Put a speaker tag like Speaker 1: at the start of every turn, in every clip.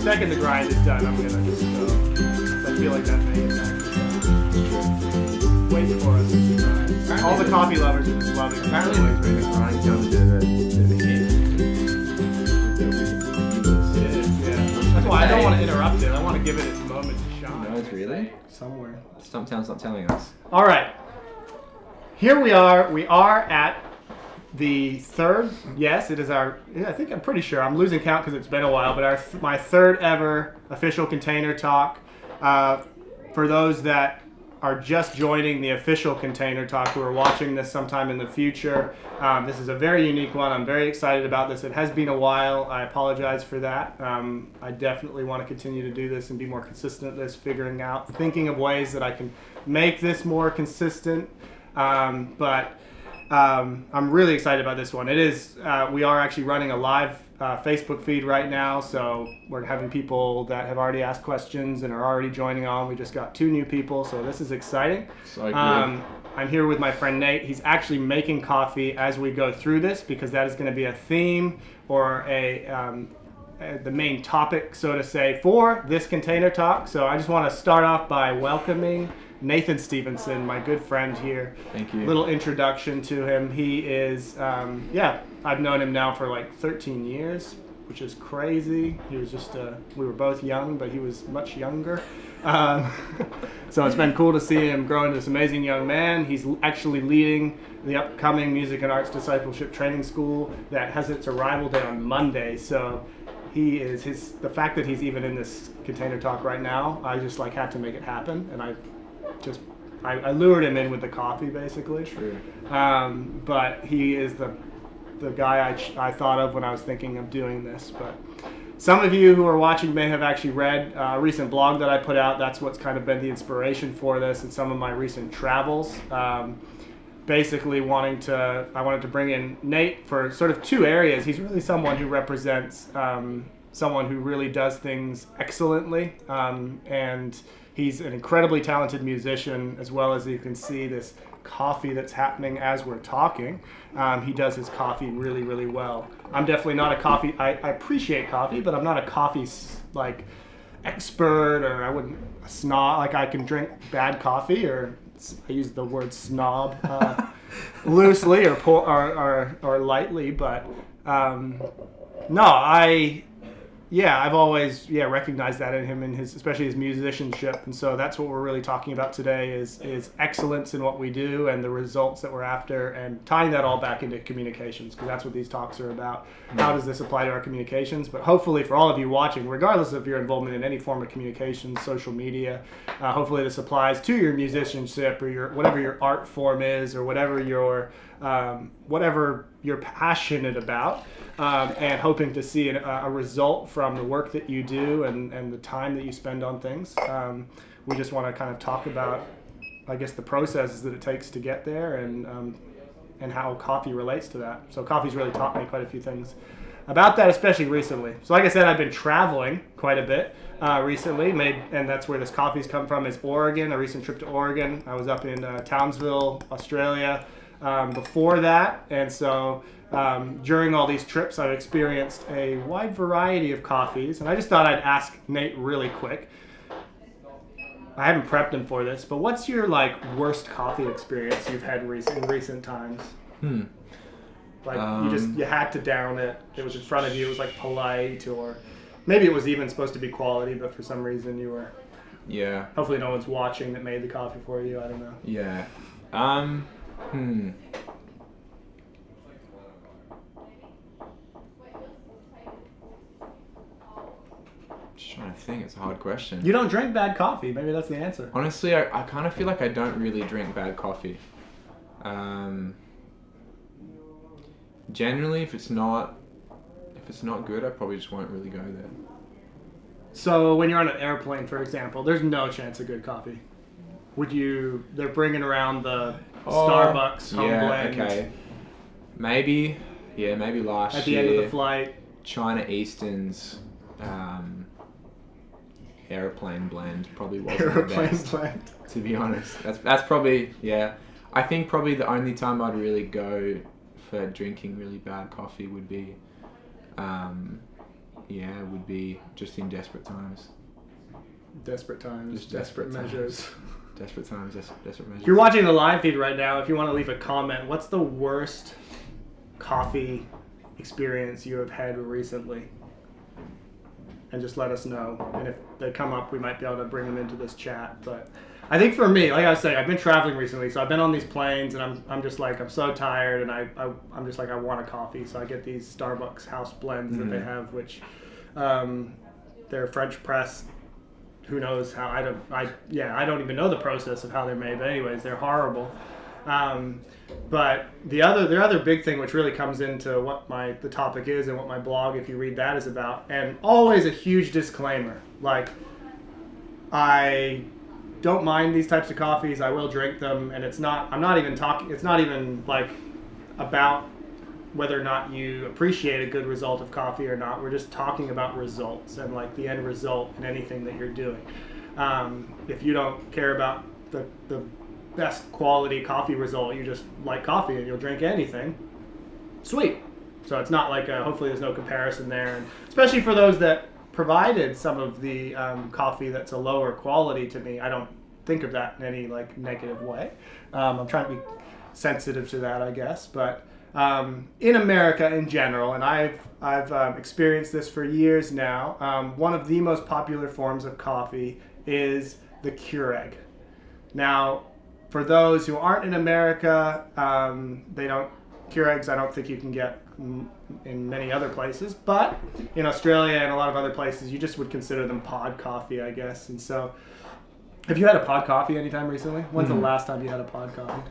Speaker 1: second the grind is done, I'm gonna just go. I feel like that may impact. Wait for us. All the coffee lovers are just loving it.
Speaker 2: Apparently, like the grind comes to the heat.
Speaker 1: It is, yeah. That's why I don't want to interrupt it. I want to give it its moment to shine.
Speaker 2: No, it's really?
Speaker 1: Somewhere.
Speaker 2: Stumptown's not telling us.
Speaker 1: All right. Here we are. We are at the third. Yes, it is our. I think I'm pretty sure. I'm losing count because it's been a while. But my third ever official Container Talk. For those that are just joining the official Container Talk, who are watching this sometime in the future, this is a very unique one. I'm very excited about this. It has been a while. I apologize for that. I definitely want to continue to do this and be more consistent at this, thinking of ways that I can make this more consistent. But I'm really excited about this one. It is. We are actually running a live Facebook feed right now, so we're having people that have already asked questions and are already joining on. We just got 2 new people, so this is exciting.
Speaker 2: So good.
Speaker 1: I'm here with my friend Nate. He's actually making coffee as we go through this because that is going to be a theme or the main topic, so to say, for this Container Talk. So I just want to start off by welcoming Nathan Stevenson, my good friend here.
Speaker 2: Thank you.
Speaker 1: Little introduction to him. He is, I've known him now for like 13 years, which is crazy. He was just, we were both young, but he was much younger. So it's been cool to see him grow into this amazing young man. He's actually leading the upcoming Music and Arts Discipleship Training School that has its arrival day on Monday. So he is, the fact that he's even in this Container Talk right now, I just like had to make it happen. And I lured him in with the coffee, basically.
Speaker 2: True.
Speaker 1: But he is the guy I thought of when I was thinking of doing this. But some of you who are watching may have actually read a recent blog that I put out. That's what's kind of been the inspiration for this and some of my recent travels. Basically I wanted to bring in Nate for sort of 2 areas. He's really someone who represents someone who really does things excellently, and he's an incredibly talented musician, as well as you can see this coffee that's happening as we're talking. He does his coffee really, really well. I'm definitely not a coffee, I appreciate coffee, but I'm not a coffee expert, or I wouldn't snob, like I can drink bad coffee, or I use the word snob loosely or lightly, but no, I've always recognized that in him, and especially his musicianship, and so that's what we're really talking about today is excellence in what we do and the results that we're after, and tying that all back into communications, because that's what these talks are about. How does this apply to our communications? But hopefully for all of you watching, regardless of your involvement in any form of communication, social media, hopefully this applies to your musicianship or your whatever your art form is, or whatever you're passionate about. And hoping to see a result from the work that you do and the time that you spend on things. We just want to kind of talk about, I guess, the processes that it takes to get there, and how coffee relates to that. So coffee's really taught me quite a few things about that, especially recently. So like I said, I've been traveling quite a bit recently, and that's where this coffee's come from, is Oregon, a recent trip to Oregon. I was up in Townsville, Australia before that, and so during all these trips, I've experienced a wide variety of coffees, and I just thought I'd ask Nate really quick. I haven't prepped him for this, but what's your worst coffee experience you've had in recent times? You had to down it. It was in front of you. It was polite, or maybe it was even supposed to be quality, but for some reason you were.
Speaker 2: Yeah.
Speaker 1: Hopefully no one's watching that made the coffee for you. I don't know.
Speaker 2: Yeah. Just trying to think. It's a hard question.
Speaker 1: You don't drink bad coffee. Maybe that's the answer.
Speaker 2: Honestly, I kind of feel like I don't really drink bad coffee. Generally, if it's not good, I probably just won't really go there.
Speaker 1: So when you're on an airplane, for example, there's no chance of good coffee. They're bringing around the Starbucks home blend.
Speaker 2: Okay. Maybe last year.
Speaker 1: At the end of the flight.
Speaker 2: China Eastern's airplane blend probably wasn't the best,
Speaker 1: blend.
Speaker 2: To be honest. That's probably, I think probably the only time I'd really go for drinking really bad coffee would be yeah, would be just in desperate times.
Speaker 1: Desperate times,
Speaker 2: Just desperate
Speaker 1: measures.
Speaker 2: Desperate times, desperate measures.
Speaker 1: If you're watching the live feed right now, if you want to leave a comment, what's the worst coffee experience you have had recently? And just let us know. And if they come up, we might be able to bring them into this chat. But I think for me, like I was saying, I've been traveling recently, so I've been on these planes, and I'm just like, I'm so tired, and I'm just like, I want a coffee. So I get these Starbucks house blends that they have, which they're French press. Who knows how? I don't even know the process of how they're made. But anyways, they're horrible. But the other big thing, which really comes into what the topic is and what my blog, if you read that, is about, and always a huge disclaimer, like, I don't mind these types of coffees. I will drink them, and it's not even like about whether or not you appreciate a good result of coffee or not. We're just talking about results and like the end result in anything that you're doing. If you don't care about the best quality coffee result, you just like coffee and you'll drink anything, sweet. So it's not like hopefully there's no comparison there, and especially for those that provided some of the coffee that's a lower quality to me. I don't think of that in any like negative way. I'm trying to be sensitive to that, I guess, but in America in general, and I've experienced this for years now, one of the most popular forms of coffee is the Keurig. Now, for those who aren't in America, Keurigs I don't think you can get in many other places, but in Australia and a lot of other places, you just would consider them pod coffee, I guess. And so, have you had a pod coffee anytime recently? When's the last time you had a pod coffee?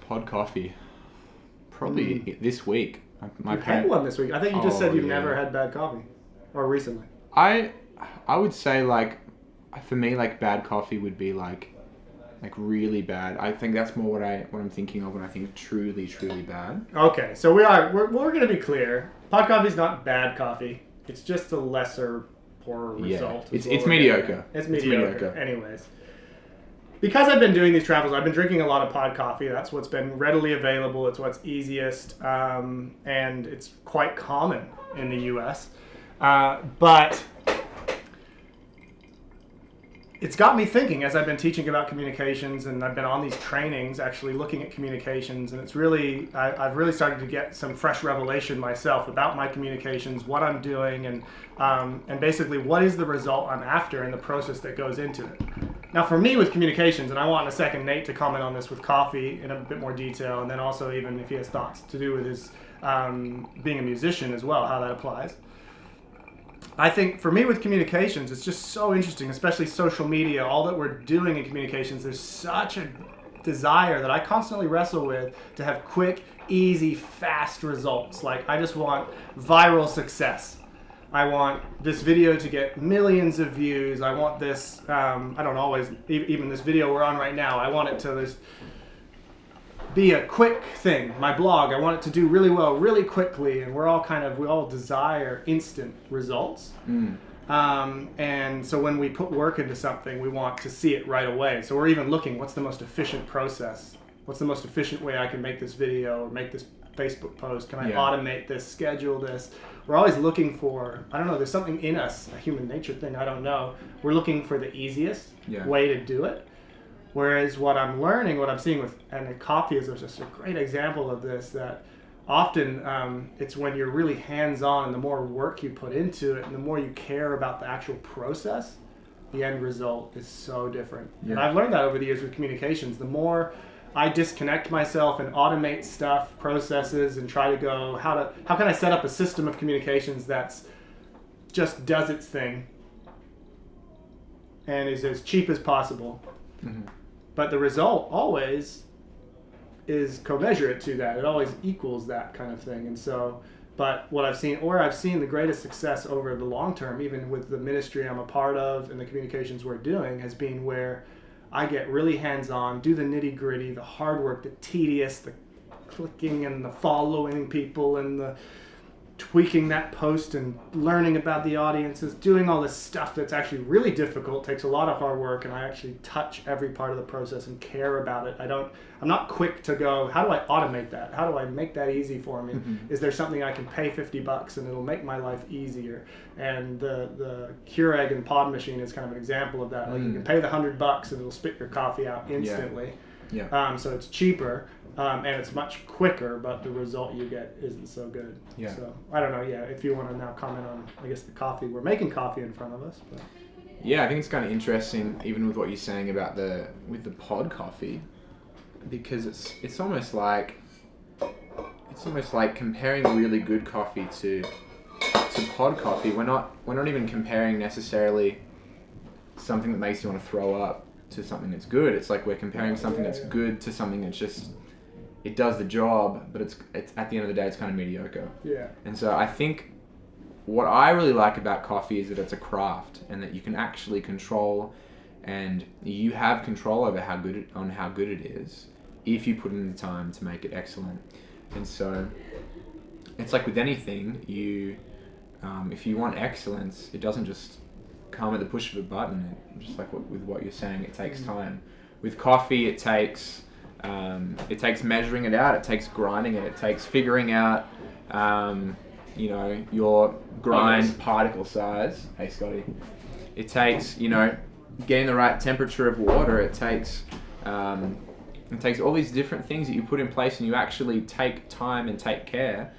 Speaker 2: Pod coffee. Probably this week.
Speaker 1: You had one this week. I think you just said you've never had bad coffee, or recently.
Speaker 2: I would say like, for me, like bad coffee would be like really bad. I think that's more what I'm thinking of when I think truly bad.
Speaker 1: Okay, so we're going to be clear. Pod coffee is not bad coffee. It's just a lesser, poorer result.
Speaker 2: It's mediocre.
Speaker 1: It's mediocre. Anyways. Because I've been doing these travels, I've been drinking a lot of pod coffee. That's what's been readily available. It's what's easiest, and it's quite common in the U.S. But it's got me thinking as I've been teaching about communications, and I've been on these trainings actually looking at communications, and it's really, I've really started to get some fresh revelation myself about my communications, what I'm doing, and basically what is the result I'm after and the process that goes into it. Now, for me with communications, and I want in a second Nate to comment on this with coffee in a bit more detail, and then also even if he has thoughts to do with his being a musician as well, how that applies. I think for me with communications, it's just so interesting, especially social media, all that we're doing in communications. There's such a desire that I constantly wrestle with to have quick, easy, fast results. Like, I just want viral success. I want this video to get millions of views. I want this, I don't always, even this video we're on right now, I want it to just be a quick thing. My blog, I want it to do really well, really quickly, and we all desire instant results. And so when we put work into something, we want to see it right away. So we're even looking, what's the most efficient process? What's the most efficient way I can make this video or make this Facebook post? Can I automate this, schedule this? We're always looking for, I don't know, there's something in us, a human nature thing, I don't know. We're looking for the easiest way to do it. Whereas what I'm learning, what I'm seeing with, and coffee is just a great example of this, that often it's when you're really hands-on and the more work you put into it and the more you care about the actual process, the end result is so different. And I've learned that over the years with communications. The more I disconnect myself and automate stuff, processes, and try to go, how can I set up a system of communications that's just does its thing and is as cheap as possible. But the result always is commensurate to that. It always equals that kind of thing. And so, but what I've seen the greatest success over the long term, even with the ministry I'm a part of and the communications we're doing, has been where I get really hands-on, do the nitty-gritty, the hard work, the tedious, the clicking and the following people and the tweaking that post and learning about the audiences, doing all this stuff that's actually really difficult, takes a lot of hard work, and I actually touch every part of the process and care about it. I'm not quick to go, how do I automate that? How do I make that easy for me? Is there something I can pay $50 and it'll make my life easier? And the Keurig and pod machine is kind of an example of that. Like you can pay the $100 and it'll spit your coffee out instantly.
Speaker 2: Yeah.
Speaker 1: So it's cheaper. And it's much quicker, but the result you get isn't so good.
Speaker 2: Yeah.
Speaker 1: So I don't know. Yeah, if you want to now comment on, I guess, the coffee, we're making coffee in front of us. But.
Speaker 2: Yeah, I think it's kind of interesting, even with what you're saying about the pod coffee, because it's almost like comparing really good coffee to pod coffee. We're not even comparing necessarily something that makes you want to throw up to something that's good. It's like we're comparing something that's good to something that's just, it does the job, but it's at the end of the day, it's kind of mediocre.
Speaker 1: Yeah.
Speaker 2: And so I think what I really like about coffee is that it's a craft, and that you can actually control, and you have control over how good it is if you put in the time to make it excellent. And so it's like with anything, if you want excellence, it doesn't just come at the push of a button. Just like with what you're saying, it takes time. With coffee, it takes measuring it out, it takes grinding it, it takes figuring out, your grind particle size. Hey, Scotty. It takes, getting the right temperature of water. It takes all these different things that you put in place, and you actually take time and take care,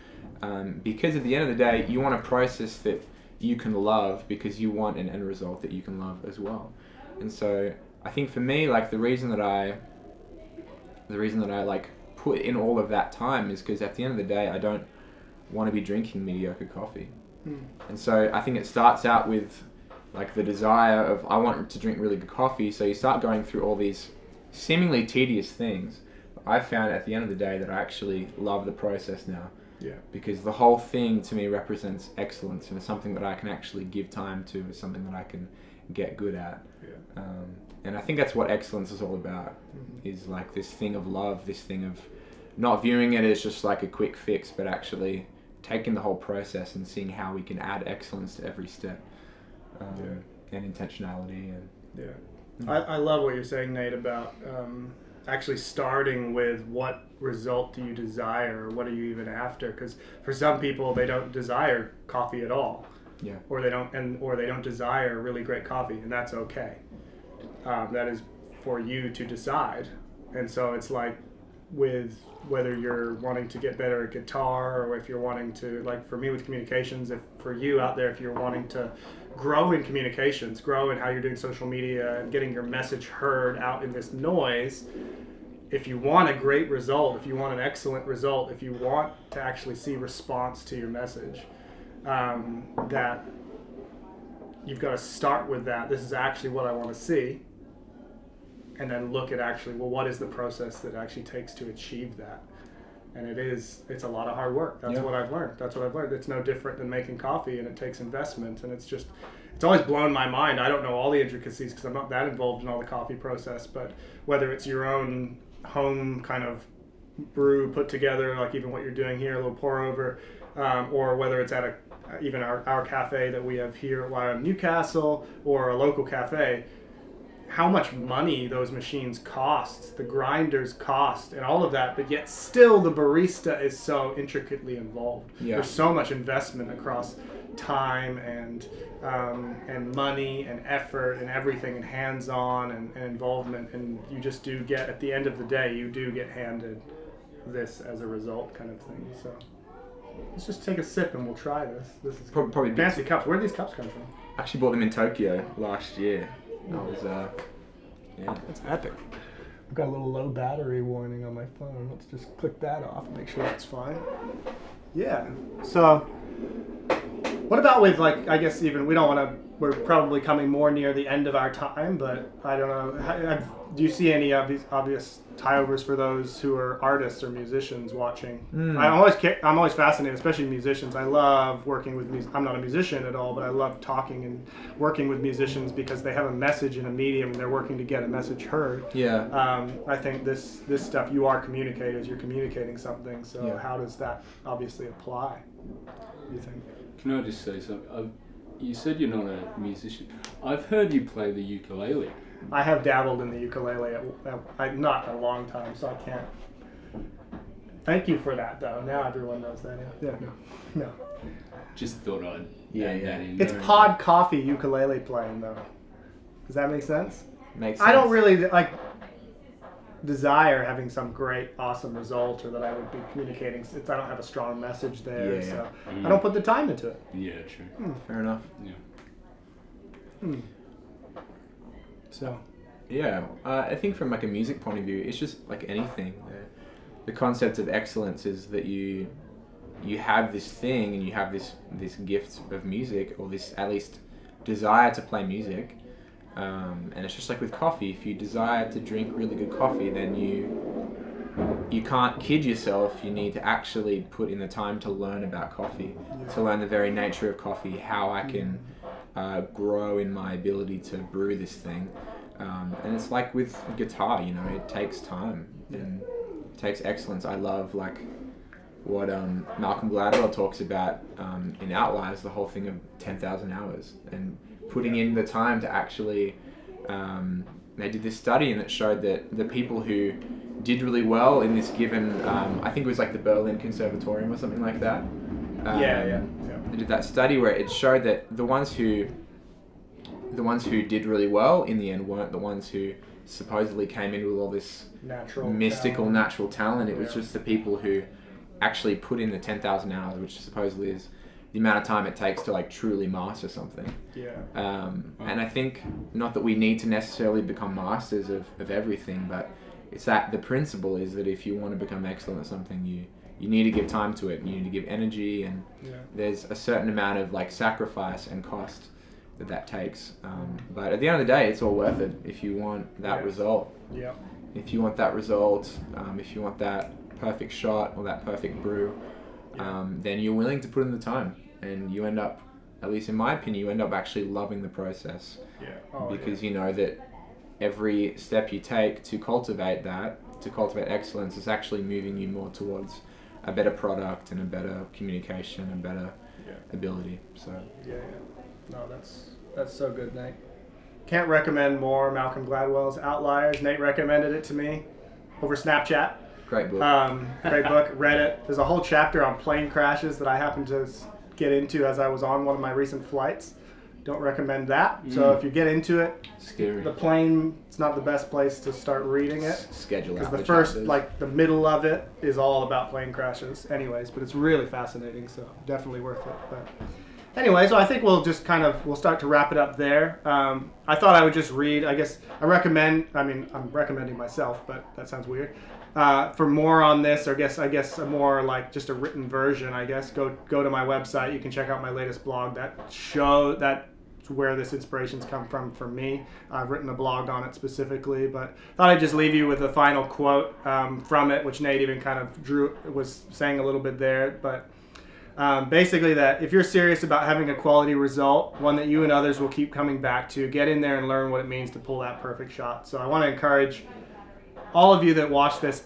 Speaker 2: because at the end of the day, you want a process that you can love, because you want an end result that you can love as well. And so I think for me, like the reason that I like put in all of that time is because at the end of the day, I don't want to be drinking mediocre coffee. And so I think it starts out with like the desire of, I want to drink really good coffee. So you start going through all these seemingly tedious things. But I found at the end of the day that I actually love the process now.
Speaker 1: Yeah.
Speaker 2: Because the whole thing to me represents excellence, and it's something that I can actually give time to. It's something that I can get good at.
Speaker 1: Yeah.
Speaker 2: And I think that's what excellence is all about, is like this thing of love, this thing of not viewing it as just like a quick fix, but actually taking the whole process and seeing how we can add excellence to every step, and intentionality. And
Speaker 1: I love what you're saying, Nate, about actually starting with what result do you desire, or what are you even after? Because for some people, they don't desire coffee at all.
Speaker 2: Yeah.
Speaker 1: Or they don't desire really great coffee, and that's okay. That is for you to decide. And so it's like with whether you're wanting to get better at guitar, or if you're wanting to, like for me with communications, if for you out there, if you're wanting to grow in communications, grow in how you're doing social media and getting your message heard out in this noise, if you want a great result, if you want an excellent result, if you want to actually see response to your message, that you've got to start with that. This is actually what I want to see. And then look at actually, well, what is the process that actually takes to achieve that? And it's a lot of hard work. That's what I've learned. It's no different than making coffee, and it takes investment. And it's always blown my mind. I don't know all the intricacies because I'm not that involved in all the coffee process, but whether it's your own home kind of brew put together, like even what you're doing here, a little pour over, or whether it's at even our cafe that we have here at Newcastle, or a local cafe, how much money those machines cost, the grinders cost, and all of that, but yet still the barista is so intricately involved.
Speaker 2: Yeah.
Speaker 1: There's so much investment across time and money and effort and everything, and hands-on and involvement, and you just do get, at the end of the day, you do get handed this as a result kind of thing. So let's just take a sip and we'll try this. This is
Speaker 2: probably
Speaker 1: fancy cups. Where do these cups come from?
Speaker 2: I actually bought them in Tokyo last year. I was,
Speaker 1: That's epic. I've got a little low battery warning on my phone. Let's just click that off and make sure that's fine. Yeah. So what about with, like, I guess even, we don't want to we're probably coming more near the end of our time, but I don't know. Do you see any obvious tie-overs for those who are artists or musicians watching? I'm always fascinated, especially musicians. I love working with I'm not a musician at all, but I love talking and working with musicians because they have a message in a medium and they're working to get a message heard.
Speaker 2: Yeah.
Speaker 1: I think this stuff, you are communicators, you're communicating something, so how does that obviously apply, do you think?
Speaker 3: Can I just say something? You said you're not a musician. I've heard you play the ukulele.
Speaker 1: I have dabbled in the ukulele, not in a long time, so I can't. Thank you for that, though. Now everyone knows that. Yeah, no.
Speaker 3: Just thought I'd
Speaker 2: Yeah,
Speaker 3: add
Speaker 2: yeah.
Speaker 3: that in.
Speaker 1: It's pod coffee ukulele playing, though. Does that make sense?
Speaker 2: Makes sense.
Speaker 1: I don't really desire having some great, awesome result, or that I would be communicating. I don't have a strong message there, so I don't put the time into it.
Speaker 3: Yeah, true.
Speaker 2: Fair enough.
Speaker 3: Yeah.
Speaker 1: So.
Speaker 2: Yeah, I think from like a music point of view, it's just like anything. The concept of excellence is that you have this thing and you have this gift of music, or this at least desire to play music. And it's just like with coffee. If you desire to drink really good coffee, then you can't kid yourself. You need to actually put in the time to learn about coffee, to learn the very nature of coffee, how I can grow in my ability to brew this thing. And it's like with guitar, it takes time and it takes excellence. I love like what Malcolm Gladwell talks about in Outliers, the whole thing of 10,000 hours and putting in the time to actually. They did this study and it showed that the people who did really well in this given, I think it was like the Berlin Conservatorium or something like that. They did that study where it showed that the ones who did really well in the end weren't the ones who supposedly came in with all this natural talent. It was just the people who actually put in the 10,000 hours, which supposedly is the amount of time it takes to like truly master something. And I think not that we need to necessarily become masters of everything, but it's that the principle is that if you want to become excellent at something, you need to give time to it, and you need to give energy, and there's a certain amount of like sacrifice and cost that takes. But at the end of the day, it's all worth it if you want that result. If you want that result, if you want that perfect shot or that perfect brew, then you're willing to put in the time, and you end up, at least in my opinion, you end up actually loving the process. Because you know that every step you take to cultivate excellence is actually moving you more towards a better product and a better communication and better ability. So
Speaker 1: no, that's so good, Nate. Can't recommend more Malcolm Gladwell's Outliers. Nate recommended it to me over Snapchat.
Speaker 2: Great book.
Speaker 1: Great book. Read it. There's a whole chapter on plane crashes that I happened to get into as I was on one of my recent flights. Don't recommend that. So if you get into it,
Speaker 3: scary.
Speaker 1: The plane, it's not the best place to start reading it.
Speaker 2: Schedule out
Speaker 1: because the first, like the middle of it, is all about plane crashes, anyways. But it's really fascinating, so definitely worth it. But anyway, so I think we'll start to wrap it up there. I thought I would just read. I guess I'm recommending myself, but that sounds weird. For more on this, or I guess a more like just a written version, I guess, go to my website. You can check out my latest blog. That's where this inspiration's come from for me. I've written a blog on it specifically, but thought I'd just leave you with a final quote from it, which Nate even kind of was saying a little bit there. But basically that if you're serious about having a quality result, one that you and others will keep coming back to, get in there and learn what it means to pull that perfect shot. So I want to encourage all of you that watch this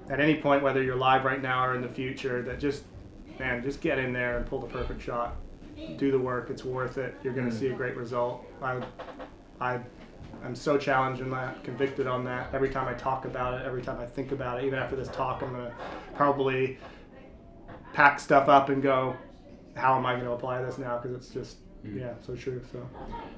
Speaker 1: at any point, whether you're live right now or in the future, that just get in there and pull the perfect shot. Do the work. It's worth it. You're going to see a great result. I'm so challenged in that, convicted on that. Every time I talk about it, every time I think about it, even after this talk, I'm going to probably pack stuff up and go, how am I going to apply this now? Because it's just, so true. So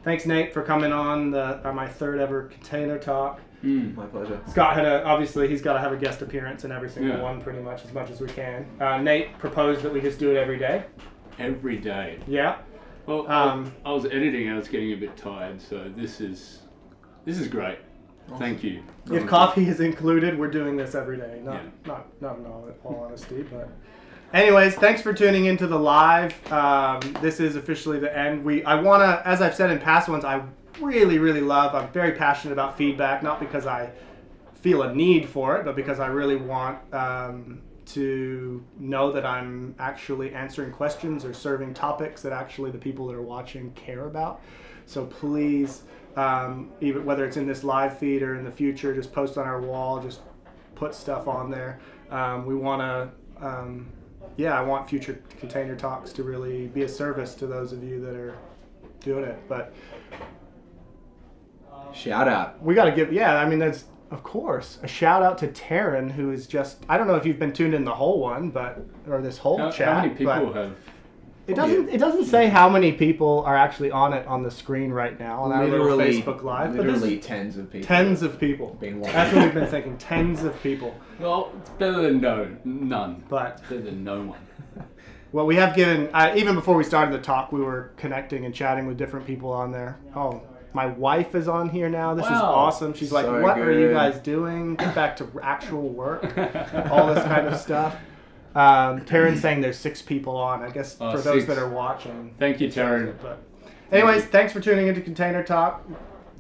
Speaker 1: thanks, Nate, for coming on my third ever container talk.
Speaker 2: My pleasure.
Speaker 1: Scott obviously he's got to have a guest appearance in every single one, pretty much as we can. Nate proposed that we just do it every day.
Speaker 3: Every day.
Speaker 1: Yeah.
Speaker 3: Well, I was editing. I was getting a bit tired, so this is great. Awesome. Thank you.
Speaker 1: If coffee is included, we're doing this every day. Not in all honesty, but Anyways, thanks for tuning into the live. This is officially the end. I want to, as I've said in past ones, I really, really love, I'm very passionate about feedback, not because I feel a need for it, but because I really want to know that I'm actually answering questions or serving topics that actually the people that are watching care about. So please, even whether it's in this live feed or in the future, just post on our wall, just put stuff on there. We want to, I want future Container Talks to really be a service to those of you that are doing it. But
Speaker 2: Shout out.
Speaker 1: we got to give, there's, of course, a shout out to Taryn, who is just, I don't know if you've been tuned in the whole one, or this whole chat.
Speaker 3: How many people
Speaker 1: but
Speaker 3: have?
Speaker 1: it doesn't say how many people are actually on it on the screen right now on our little Facebook Live.
Speaker 2: Literally tens of people.
Speaker 1: Tens of people.
Speaker 2: Being watched.
Speaker 1: That's what we've been thinking. Tens of people.
Speaker 3: Well, it's better than none.
Speaker 1: But
Speaker 3: It's better than no one.
Speaker 1: well, we have given, even before we started the talk, we were connecting and chatting with different people on there. Oh, my wife is on here now. This is
Speaker 3: Wow.
Speaker 1: awesome. She's like,
Speaker 2: So
Speaker 1: what are you
Speaker 2: good.
Speaker 1: guys doing? Get back to actual work. All this kind of stuff. Taryn's saying there's 6 people on. I guess for those
Speaker 3: 6.
Speaker 1: that are watching.
Speaker 3: Thank you, Taryn.
Speaker 1: But anyways, thanks for tuning into Container Talk.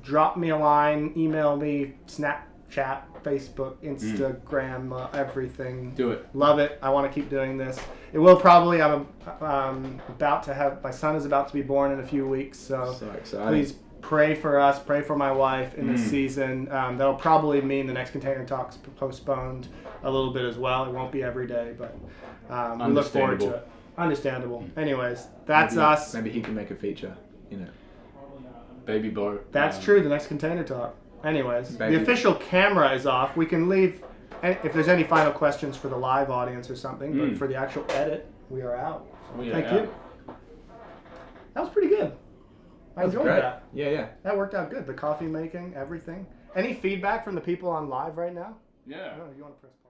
Speaker 1: Drop me a line, email me, Snapchat, Facebook, Instagram, everything.
Speaker 3: Do it.
Speaker 1: Love it. I want to keep doing this. It will probably. I'm about to have, my son is about to be born in a few weeks, so
Speaker 2: exciting.
Speaker 1: please pray for us. Pray for my wife in this season. That'll probably mean the next Container Talk's postponed a little bit as well. It won't be every day, but we look forward to it. Understandable. Anyways, that's
Speaker 2: maybe,
Speaker 1: us.
Speaker 2: Maybe he can make a feature.
Speaker 3: Baby boy.
Speaker 1: That's true. The next Container Talk. Anyways,
Speaker 2: Baby.
Speaker 1: the official camera is off. We can leave if there's any final questions for the live audience or something. But for the actual edit, we are out.
Speaker 3: We are
Speaker 1: Thank
Speaker 3: out.
Speaker 1: you. That was pretty good. I enjoyed
Speaker 2: Great.
Speaker 1: that.
Speaker 2: Yeah.
Speaker 1: That worked out good. The coffee making, everything. Any feedback from the people on live right now?
Speaker 3: Yeah.
Speaker 1: No, you want to press play?